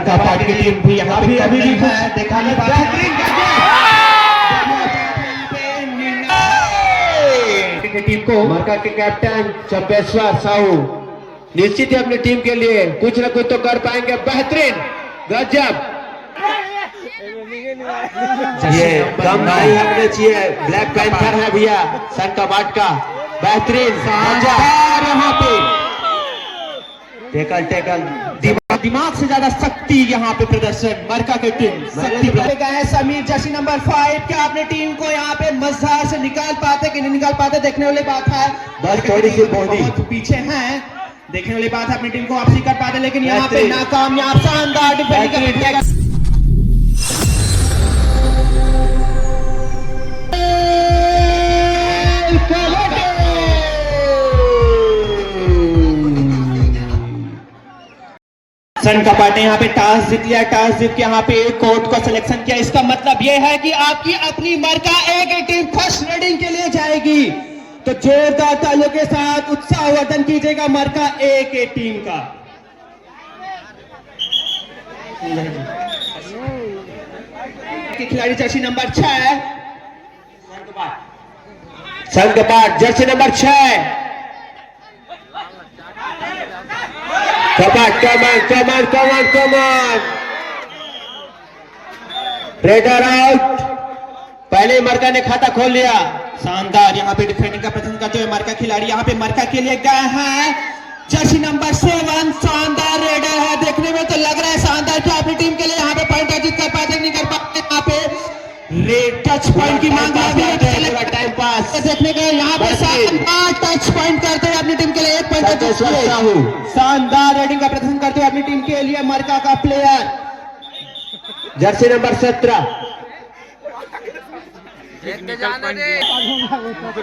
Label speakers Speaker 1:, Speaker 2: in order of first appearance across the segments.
Speaker 1: का पार्ट की टीम भी यहाँ पे अभी भी है, देखा नहीं टीम को।
Speaker 2: मरका के कैप्टन चंपेश्वर साहू निश्चित ही अपनी टीम के लिए कुछ न कुछ तो कर पाएंगे। बेहतरीन, गजब। ये कम नहीं हमने चाहिए, ब्लैक पैंथर है भैया सन कबाट का। बेहतरीन
Speaker 1: यहाँ पे
Speaker 2: टेकल
Speaker 1: दिमाग से ज्यादा शक्ति यहाँ पे प्रदर्शन मरका की टीम शक्ति गए। समीर जर्सी नंबर 5, क्या अपनी टीम को यहाँ पे मजदार से निकाल पाते कि नहीं निकाल पाते, देखने वाली बात है।
Speaker 2: बस थोड़ी सी बहुत
Speaker 1: पीछे हैं, देखने वाली बात है। अपनी टीम को वापसी कर पाते लेकिन यहाँ पे नाकामयाब। शानदार डिफेंडिंग सन कपाट ने यहाँ पे टॉस जीत लिया। टॉस जीत के यहाँ पे कोर्ट को सिलेक्शन किया। इसका मतलब यह है कि आपकी अपनी मरका ए की टीम फर्स्ट रेडिंग के लिए जाएगी। तो जोरदार तालियों के साथ उत्साहवर्धन कीजिएगा मरका ए के टीम का। खिलाड़ी जर्सी नंबर 6
Speaker 2: सन कबाट जर्सी नंबर 6 कमान रेडर आउट। पहले मरका ने खाता खोल लिया।
Speaker 1: शानदार यहाँ पे डिफेंडिंग का प्रदर्शन करते हुए मरका खिलाड़ी यहाँ पे मरका के लिए गए हैं। जर्सी नंबर 7 शानदार रेडर है, देखने में तो लग रहा है शानदार। क्या अपनी टीम के लिए यहाँ पे पॉइंट अर्जित कर पाते नहीं कर पाते। यहाँ पे रेड टच पॉइंट की मांग
Speaker 2: टाइम पास
Speaker 1: देखने के यहाँ पे शानदार टच पॉइंट करते हुए अपनी टीम के लिए 1 पॉइंट। शानदार रेडिंग का प्रदर्शन करते हुए अपनी टीम के लिए मरका का प्लेयर
Speaker 2: जर्सी नंबर 17।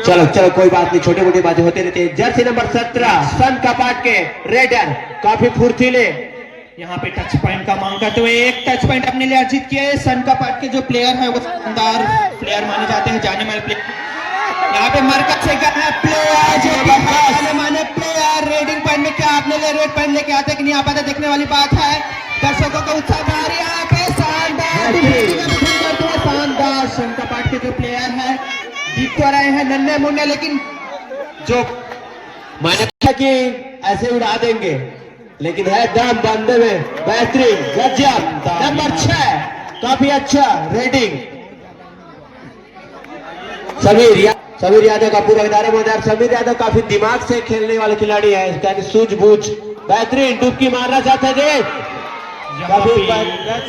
Speaker 2: चलो कोई बात नहीं, छोटी मोटी बातें होती रहती है। जर्सी नंबर 17 सन कपाट के रेडर काफी फुर्तीले
Speaker 1: यहाँ पे टच पॉइंट का मांग करते हुए 1 टच पॉइंट अपने लिए अर्जित किए। सन कपाट के जो प्लेयर है वो शानदार प्लेयर माने जाते हैं, जाने माने प्लेयर। यहाँ पे मरका से है प्लेयर जो जाने माने प्लेयर। रेडिंग पॉइंट में क्या अपने लिए रेड पॉइंट लेके आते कि नहीं आ पाते, देखने वाली बात है। दर्शकों का उत्साह भारी यहाँ पे। शानदार सन कपाट के जो प्लेयर है जीत तो रहे हैं नन्हे मुन्ने, लेकिन जो
Speaker 2: माने कि ऐसे उड़ा देंगे, लेकिन है दम बंदे में। बेहतरीन, गजब। नंबर 6 काफी अच्छा रेडिंग। समीर यादव का पूरा इदारा मौजूद। समीर यादव काफी दिमाग से खेलने वाले खिलाड़ी है, सूझबूझ। बेहतरीन डुबकी मारना चाहते थे।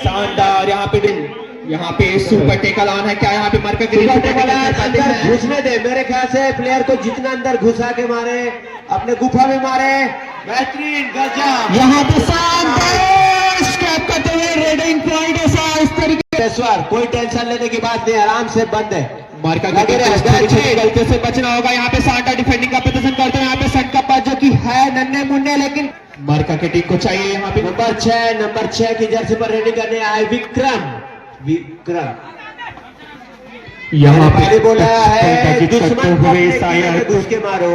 Speaker 1: शानदार यहाँ पे सुपर टेकल ऑन है। क्या यहाँ पे मरका के
Speaker 2: अंदर घुसने दे। मेरे ख्याल से प्लेयर को जितना अंदर घुसा के मारे, अपने गुफा में मारे। बेहतरीन, गजब।
Speaker 1: यहाँ पे शानदार स्टेप करते हुए रेडिंग पॉइंट इस तरीके।
Speaker 2: कोई टेंशन लेने की बात नहीं, आराम से बंद है।
Speaker 1: मरका गलती से बचना होगा। यहाँ पे शानदार डिफेंडिंग का प्रदर्शन करते हैं यहाँ पे सन कपाट, जो कि है नन्हे मुन्ने, लेकिन मरका की टीम को चाहिए यहाँ पे
Speaker 2: नंबर 6 की जर्सी पर रेडिंग करने आए विक्रम।
Speaker 1: यहाँ
Speaker 2: पे बोला है दुश्मन को घुस के मारो।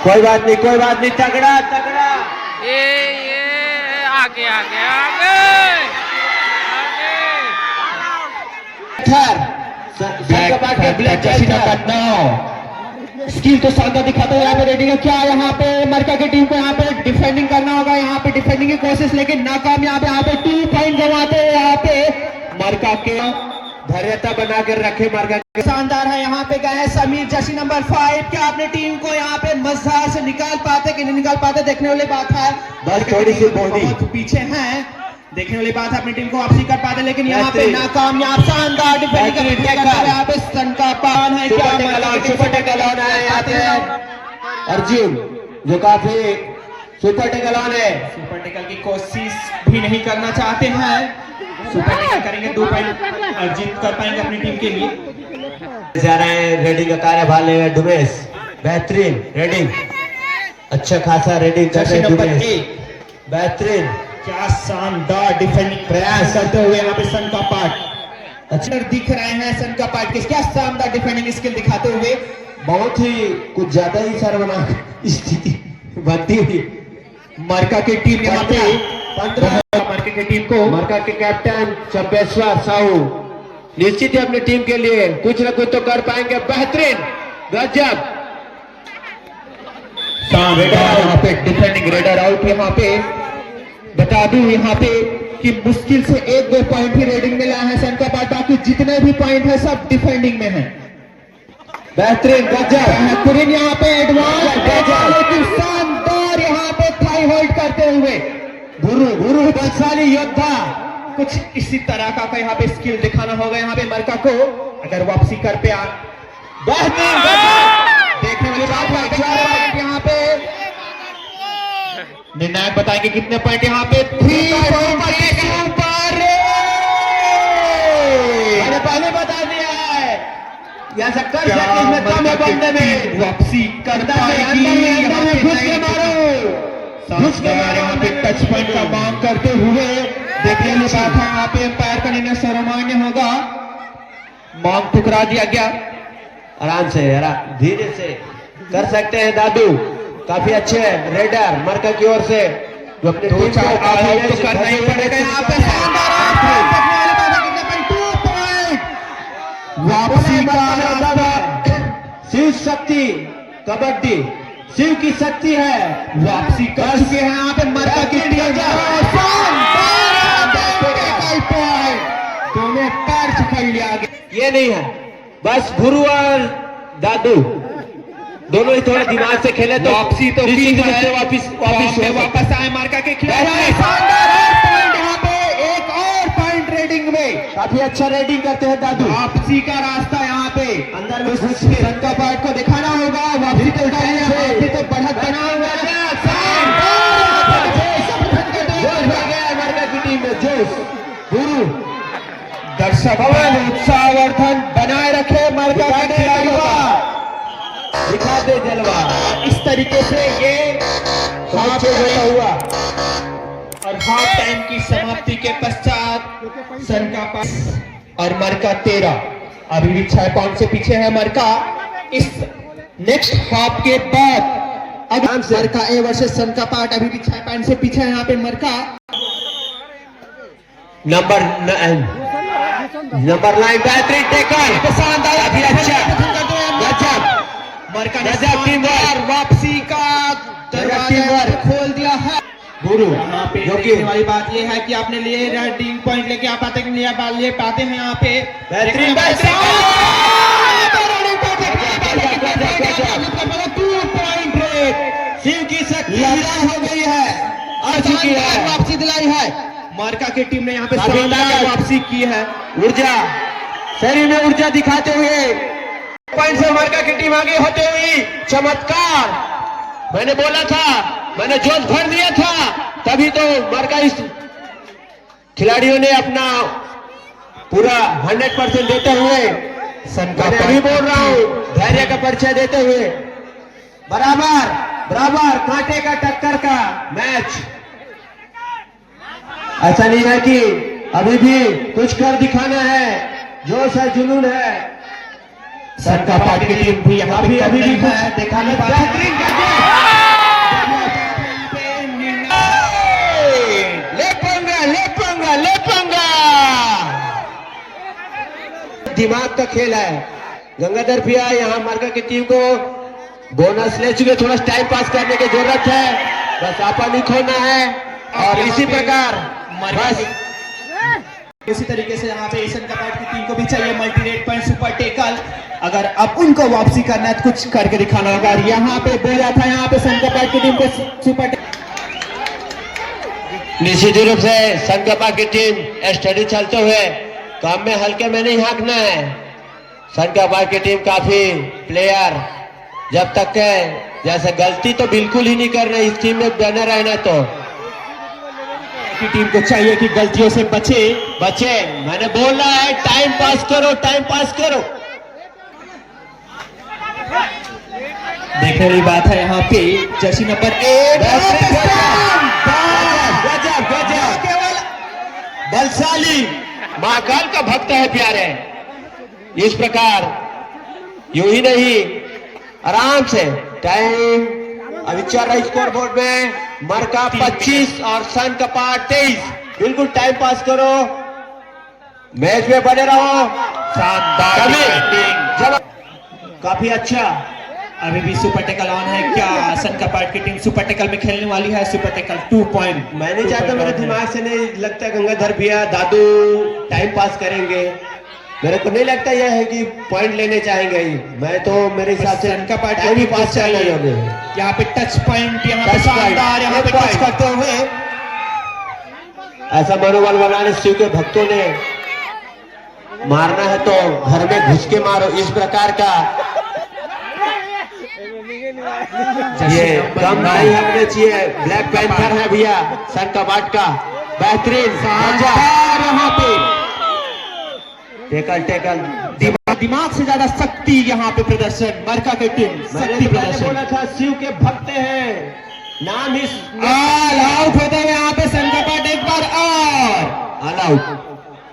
Speaker 2: कोई बात नहीं, तगड़ा।
Speaker 3: ये आगे
Speaker 1: स्किल तो शानदार दिखाते हैं यहाँ पे रेडिंग है। क्या यहाँ पे मरका की टीम को यहाँ पे डिफेंडिंग करना होगा। यहाँ पे डिफेंडिंग की कोशिश लेकिन नाकामयाब। यहाँ पे 2 पॉइंट गंवाते हैं यहाँ पे मरका के।
Speaker 2: धैर्यता बना कर रखे मरका।
Speaker 1: शानदार है यहाँ पे गए समीर जर्सी नंबर 5, क्या अपनी टीम को यहाँ पे मजदार से निकाल पाते कि नहीं निकाल पाते, देखने वाली बात है।
Speaker 2: बस थोड़ी सी बहुत
Speaker 1: पीछे हैं, देखने वाली बात है। अपनी टीम को वापसी कर पाते लेकिन यहाँ पे नाकामयाब। शानदार डिफेंडिंग यहाँ पे सन का पान है। क्या
Speaker 2: सुपर टेकल ऑन है यहाँ पे अर्जुन, जो काफी सुपर टेकल ऑन है।
Speaker 1: सुपर टेकल की कोशिश भी नहीं करना चाहते हैं। सुपर टेकल करेंगे 2 पॉइंट अर्जित कर पाएंगे अपनी टीम के लिए।
Speaker 2: जा रहे हैं रेडिंग का कार्यभार लेगा डुमेश। बेहतरीन रेडिंग, अच्छा खासा रेडिंग कर रहे हैं। बेहतरीन,
Speaker 1: क्या शानदार डिफेंडिंग प्रयास करते हुए यहाँ पे सन कपाट अच्छा दिख रहे हैं। सन कपाट के क्या शानदार डिफेंडिंग स्किल दिखाते हुए
Speaker 2: बहुत ही कुछ ज्यादा ही शर्मनाक स्थिति बनती हुई
Speaker 1: मरका की टीम यहाँ पे
Speaker 2: 15
Speaker 1: मरका की टीम को
Speaker 2: मरका के कैप्टन चंपेश्वर साहू निश्चित ही अपनी टीम के लिए कुछ न कुछ तो कर पाएंगे। बेहतरीन, गजब।
Speaker 1: यहाँ पे डिफेंडिंग रेडर आउट। यहाँ पे बता दूं यहाँ पे कि मुश्किल से 1-2 पॉइंट ही रेडिंग मिला है सन का पार्ट, बाकी जितने भी पॉइंट है सब डिफेंडिंग में है।
Speaker 2: बेहतरीन, गजब।
Speaker 1: बेहतरीन यहाँ पे एडवांस शानदार यहाँ पे थाई होल्ड करते हुए
Speaker 2: गुरु बलशाली योद्धा।
Speaker 1: कुछ इसी तरह का यहाँ पे स्किल दिखाना होगा यहाँ पे मरका को, अगर वापसी कर पे आ।
Speaker 2: बेहतरीन,
Speaker 1: देखने वाली बात है यहाँ पे निर्णायक बताएंगे कितने पॉइंट यहाँ पे। 3 पॉइंट सुपर।
Speaker 2: मैंने पहले बता दिया है ऐसा कर सकते इसमें कम है बंदे में
Speaker 1: वापसी करता है
Speaker 2: अंदर में घुस के मारो।
Speaker 1: यहाँ पे टच पॉइंट का मांग करते हुए देखने वाली बात है यहाँ पे एम्पायर का निर्णय सर्वमान्य होगा। मांग ठुकरा दिया गया।
Speaker 2: आराम से, धीरे से कर सकते हैं दादू। काफी अच्छे रेडर मरका की ओर से जो अपने
Speaker 1: 2-4 आउट तो करना ही पड़ेगा यहाँ पे। वापसी का
Speaker 2: शिव शक्ति कबड्डी, शिव की शक्ति है।
Speaker 1: वापसी कर चुके हैं यहाँ पे मरका की टीम। दोनों पैर पकड़ लिया गया।
Speaker 2: ये नहीं है, बस गुरु और दादू दोनों ही थोड़ा दिमाग से खेले तो
Speaker 1: वापसी तो की है। वापस आए मरका के खिलाड़ी। यहाँ पे एक और पॉइंट रेडिंग में
Speaker 2: काफी अच्छा रेडिंग करते हैं दादू।
Speaker 1: वापसी का रास्ता यहाँ पे
Speaker 2: अंदर में घुस के
Speaker 1: रंगा पार्ट को दिखाना होगा। वापसी तो बढ़त बना हुआ
Speaker 2: मरका की टीम में जोश। गुरु
Speaker 1: दर्शक उत्साहवर्धन बनाए रखे मरका के खिलाड़ियों का।
Speaker 2: दिखा दे जलवा।
Speaker 1: इस तरीके से ये
Speaker 2: हाफ हुआ
Speaker 1: और हाफ टाइम की समाप्ति के पश्चात सन का पास और मरका 13 अभी भी 6 पॉइंट से पीछे है मरका। इस नेक्स्ट हाफ के बाद अगर मरका ए वर्सेस सन का पार्ट अभी भी 6 पॉइंट से पीछे है यहाँ पे मरका।
Speaker 2: नंबर 9 बेहतरीन टेकर,
Speaker 1: शानदार
Speaker 2: अभी अच्छा गजब।
Speaker 1: मरका ने
Speaker 2: गजब टीम वर्क।
Speaker 1: वापसी का दरवाजा खोल दिया है।
Speaker 2: गुरु
Speaker 1: यहाँ पे
Speaker 2: जो कि
Speaker 1: देखने वाली बात ये है कि आपने लिए रेडिंग पॉइंट लेके आप आते ले पाते हैं यहाँ पे।
Speaker 2: बेहतरीन, शिव की शक्ति हो गई है, आ चुकी है,
Speaker 1: वापसी दिलाई है। मरका की टीम ने यहाँ पे
Speaker 2: शानदार
Speaker 1: शानदार वापसी की है।
Speaker 2: ऊर्जा, शरीर में ऊर्जा दिखाते हुए पॉइंट से मरका की टीम आगे होते हुई चमत्कार। मैंने बोला था, मैंने जोश भर दिया था, तभी तो मरका इस खिलाड़ियों ने अपना पूरा 100% देते हुए, मैं अभी बोल रहा हूँ धैर्य का परिचय देते हुए, बराबर कांटे का टक्कर का मैच। ऐसा नहीं है कि अभी भी कुछ कर दिखाना है, जोश है, जुनून है।
Speaker 1: सन का पार्ट की टीम भी यहाँ पे
Speaker 2: अभी भी कुछ
Speaker 1: है दिखाने
Speaker 2: बेहतरीन ले पंगा। दिमाग का खेल है। गंगाधर भैया यहाँ मरका की टीम को बोनस ले चुके, थोड़ा टाइम पास करने की जरूरत है, बस आपा नहीं खोना है। और इसी प्रकार बस
Speaker 1: इसी तरीके से यहाँ पे सन का पार्ट की टीम को भी चाहिए multi rate point super tackle. अगर अब उनको वापसी करना है तो कुछ करके दिखाना होगा। यहाँ पे बोला था यहाँ पे सन का पार्ट की टीम को सुपर
Speaker 2: निश्चित रूप से संकपा की टीम स्टडी चलते हुए काम में हल्के में नहीं हाँकना है। संकपा की टीम काफी प्लेयर जब तक है जैसे गलती तो बिल्कुल ही नहीं कर रहे, इस टीम में बने रहना तो
Speaker 1: की टीम को चाहिए कि गलतियों से बचे।
Speaker 2: मैंने बोला है टाइम पास करो।
Speaker 1: देखने वाली बात है यहाँ पे जर्सी नंबर 8
Speaker 2: गजब बलशाली महाकाल का भक्त है प्यारे। इस प्रकार यूं ही नहीं, आराम से टाइम अभी चल रहा स्कोर बोर्ड में मरका 25 और सन कपाट 23। बिल्कुल टाइम पास करो, मैच में बने रहो।
Speaker 1: शानदार डिफेंडिंग।
Speaker 2: जब काफी अच्छा।
Speaker 1: अभी भी सुपर टेकल ऑन है क्या? सन कपाट की टीम सुपर टेकल में खेलने वाली है। Super tackle 2 point.
Speaker 2: मैं नहीं चाहता, मेरे दिमाग से नहीं लगता गंगाधर भैया दादू टाइम पास करेंगे। मेरे को नहीं लगता यह है कि पॉइंट लेने चाहेंगे ही। मैं तो मेरे हिसाब से
Speaker 1: सन कपाट
Speaker 2: टाइम ही पास
Speaker 1: चाहिए।
Speaker 2: चाहिए।
Speaker 1: यहाँ पे टच पॉइंट, यहाँ पे
Speaker 2: Touch point,
Speaker 1: शानदार, यहाँ पे
Speaker 2: एक
Speaker 1: टच
Speaker 2: point।
Speaker 1: करते हुए
Speaker 2: ऐसा मनोबल बनाने शिव के भक्तों ने मारना है तो घर में घुस के मारो, इस प्रकार का ये कम नहीं होना चाहिए। ब्लैक पैंथर है भैया सन कपाट का, बेहतरीन
Speaker 1: शानदार यहाँ पे
Speaker 2: टेकल
Speaker 1: दिमाग से ज्यादा शक्ति यहाँ पे प्रदर्शन मरका की टीम। शक्ति
Speaker 2: मैंने
Speaker 1: प्रदर्शन।
Speaker 2: बोला था शिव के भक्त हैं, नाम ही
Speaker 1: ऑल आउट होता है यहाँ पे सन कपाट एक बार और
Speaker 2: ऑल आउट।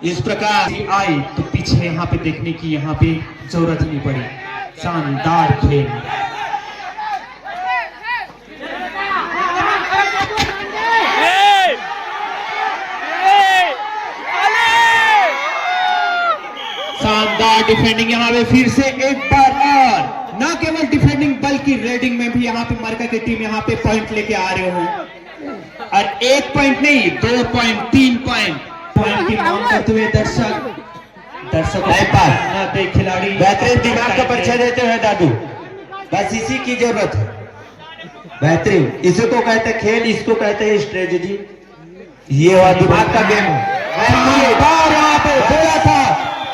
Speaker 2: इस प्रकार
Speaker 1: आई तो पीछे यहाँ पे देखने की यहाँ पे जरूरत नहीं पड़ी। शानदार खेल। शानदार डिफेंडिंग यहाँ पे फिर से एक बार और। ना केवल डिफेंडिंग बल्कि रेडिंग में भी यहाँ पे मरका की टीम यहाँ पे पॉइंट लेके आ रहे हो। और 1 पॉइंट नहीं, 2 पॉइंट, 3 पॉइंट की मांग करते हुए दर्शकों को खिलाड़ी
Speaker 2: बेहतरीन दिमाग का परिचय देते हुए दादू, बस इसी की जरूरत है। बेहतरीन, इसी को कहते हैं खेल, इसको कहते हैं स्ट्रेटजी। ये हुआ दिमाग का गेम है।
Speaker 1: बार यहाँ पे बोला था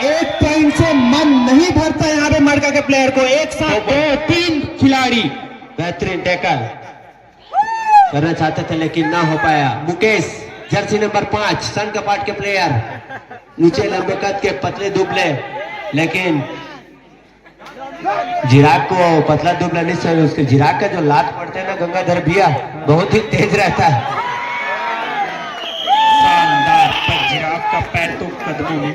Speaker 1: 1 पॉइंट से मन नहीं भरता यहाँ पे मरका के प्लेयर को। एक साथ 2-3 खिलाड़ी।
Speaker 2: बेहतरीन टैकल करना चाहते थे लेकिन ना हो पाया। मुकेश जर्सी नंबर 5 सन कपाट के प्लेयर, ऊंचे लंबे कद के पतले दुबले, लेकिन जिराग को पतला दुबला नहीं सर, उसके जिराग का जो लात पड़ता है ना गंगाधर भैया, बहुत ही तेज रहता है।
Speaker 1: शानदार, पर जिराफ का पैर तो कदमों में।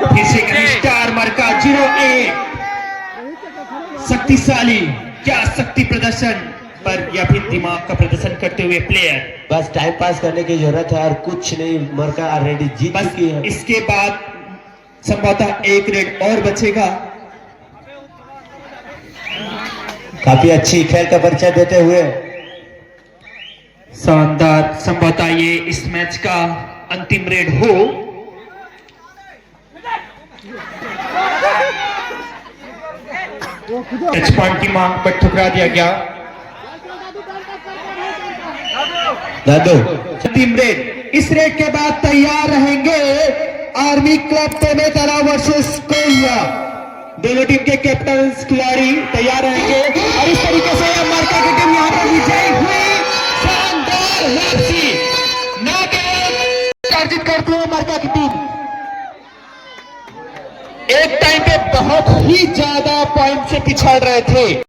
Speaker 1: फिर से स्टार मरका 0-1। शक्तिशाली, क्या शक्ति प्रदर्शन पर या फिर दिमाग का प्रदर्शन करते हुए प्लेयर।
Speaker 2: बस टाइम पास करने की जरूरत है और कुछ नहीं। मरका ऑलरेडी जीत
Speaker 1: बस
Speaker 2: चुकी है।
Speaker 1: इसके बाद संभवतः 1 रेड और बचेगा।
Speaker 2: काफी अच्छी खेल का परिचय देते हुए
Speaker 1: शानदार, संभवतः ये इस मैच का अंतिम रेड हो। टच पॉइंट की मांग पर ठुकरा दिया गया।
Speaker 2: दादू
Speaker 1: अंतिम रेड। इस रेड के बाद तैयार रहेंगे आर्मी क्लब पेमेतरा वर्सेस कोरिया। दोनों टीम के कैप्टन खिलाड़ी तैयार रहेंगे और इस तरीके से मरका की टीम यहाँ पर विजयी हुई। शानदार वापसी, ना केवल अर्जित करती है मरका की टीम। एक टाइम पे बहुत ही ज्यादा पॉइंट से पिछड़ रहे थे।